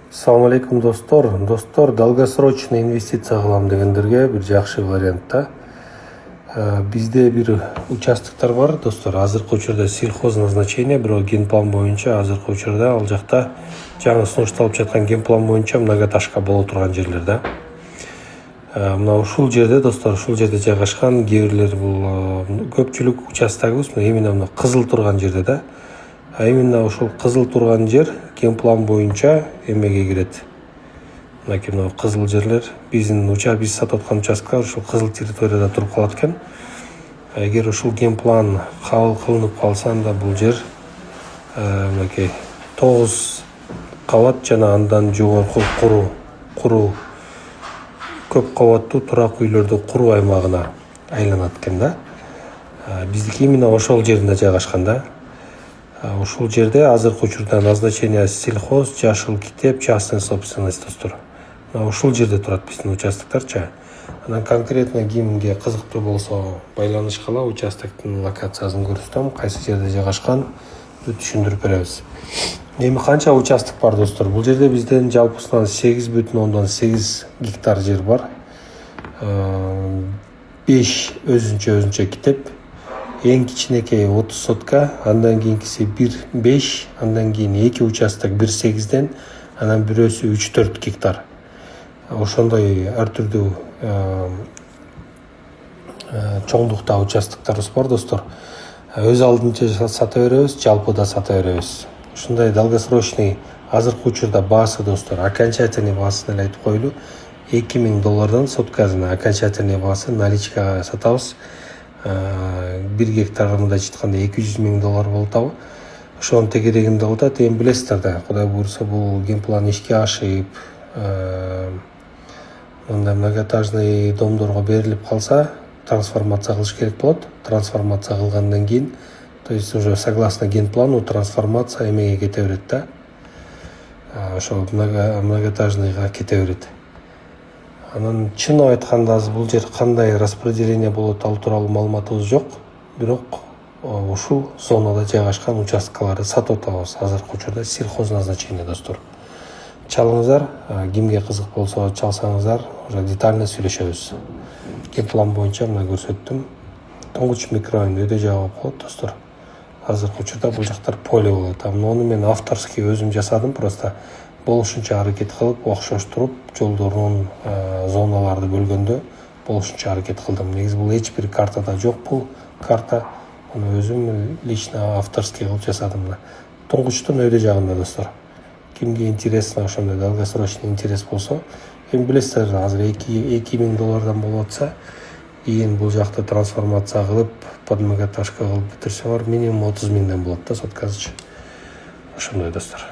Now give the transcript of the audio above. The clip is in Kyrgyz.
Assalamu алейкум достор, долгосрочный инвестиция кылам дегендерге бир жакшы вариант да. Бизде бир участоктор бар, достор. Азыркы учурда сельхоз назначение, бирок генплан боюнча азыркы учурда ал жакта жаңы сунушталып жаткан генплан боюнча многоташка боло турган жерлер да. Мына ушул жерде, достор, ушул жерде жайгашкан кээ бирлер бул көпчүлүк участогубуз именно мына кызыл турган жерде да. Именно ушул кызыл турган жер генплан боюнча эмеге кирет. Мынакей мына кызыл жерлер биз сатып аткан участкалар ушул кызыл территорияда туруп калат экен. Эгер ушул генплан кабыл кылынып калса, анда бул жер мынакей 9 кабат жана андан жогорку куруу көп кабаттуу турак үйлөрдү куруу аймагына айланат экен да. Биздики именно ошол жеринде жайгашкан да. Ушул жерде азыркы учурда назначение сельхоз, жашыл китеп, частная собственность достор. Ушул жерде турат биздин участокторчу. Анан конкретно кимге кызыктуу болсо байланышкала участоктун локациясын көрсөтөм, кайсы жерде жайгашкан түшүндүрүп беребиз. Эми канча участок бар достор? Бул жерде бизден жалпысынан 8,8 гектар жер бар. 5 өзүнчө китеп. Эң кичинекей 30 сотка, андан кийинкиси 1,5, андан кийин 2 участок 1,8ден, анан бирөөсү 3-4 гектар. Ошондой ар түрдүү чоңдукта участокторубуз бар достор. Өз алдынча сата беребиз, жалпы да сата беребиз. Ушундай долгосрочный азыркы учурда баасы достор, окончательный баасын эле айтып коелу, $2000 соткасына окончательный баасы наличкага сатабыз. 1 гектарға мында жетканда $200,000 болуп табы. Ошонун тегерегинде атат. Эми билесиздер да, Кудай буйрса бул генплан ишке ашып, мындай многоэтажный домдорго берилип калса, трансформация кылыш керек болот. Трансформация кылгандан кийин, то есть уже согласно генплану трансформация эмеге кете берет да. Ошо многоэтажныйга кете берет. Анан чын айтканда бул жер кандай распределение болот, ал тууралуу маалыматыбыз жок. Бирок ушул зонада жайгашкан участкаларды сатып атабыз азыркы учурда сельхоз назначение достор. Чалыңыздар, кимге кызык болсо чалсаңыздар, уже детально сүйлөшөбүз. Генплан боюнча мына көрсөттүм. Тоңгуч микрорайон өйдө жагы болот достор. Азыркы учурда бул жактар поле болот. Муну мен авторский өзүм жасадым, просто болушунча аракет кылып, окшоштуруп, жолдорун, зоналарды бөлгөндө болушунча аракет кылдым. Негизи бул эч бир картада жок бул карта. Муну өзүм лично авторский кылып жасадым. Тоңгучтун өйдө жагында достор. Кимге интересно, ошондой долгосрочный интерес болсо, эми билесиздер, азыр $2,000 болуп атса, кийин бул жакты трансформация кылып, под многоэтажка кылып бүтүрсөңөр минимум $30,000 болот да соткасычы. Ошондой достор.